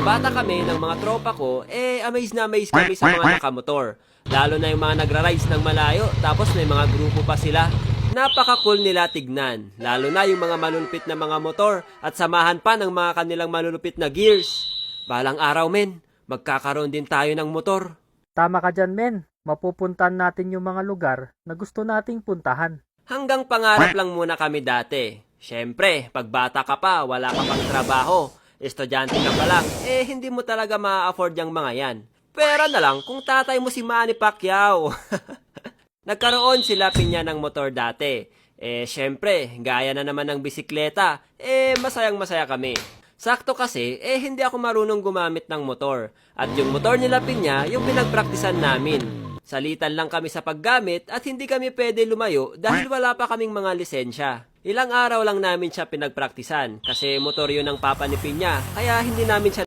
bata kami ng mga tropa ko, amaze na amaze kami sa mga nakamotor. Lalo na yung mga nagra-rides ng malayo, tapos may mga grupo pa sila. Napaka-cool nila tignan, lalo na yung mga malulupit na mga motor at samahan pa ng mga kanilang malulupit na gears. Balang araw men, magkakaroon din tayo ng motor. Tama ka dyan, men. Mapupuntahan natin yung mga lugar na gusto nating puntahan. Hanggang pangarap lang muna kami dati. Siyempre, pag bata ka pa, wala ka pang trabaho, estudyante ka pa lang, hindi mo talaga ma-afford yung mga yan. Pera na lang kung tatay mo si Manny Pacquiao. Nagkaroon sila pinya ng motor dati. Siyempre, gaya na naman ng bisikleta, masayang masaya kami. Sakto kasi, hindi ako marunong gumamit ng motor. At yung motor nila pinya, yung pinagpraktisan namin. Salitan lang kami sa paggamit at hindi kami pwede lumayo dahil wala pa kaming mga lisensya. Ilang araw lang namin siya pinagpraktisan kasi motor yun ng papa ni Pinya, kaya hindi namin siya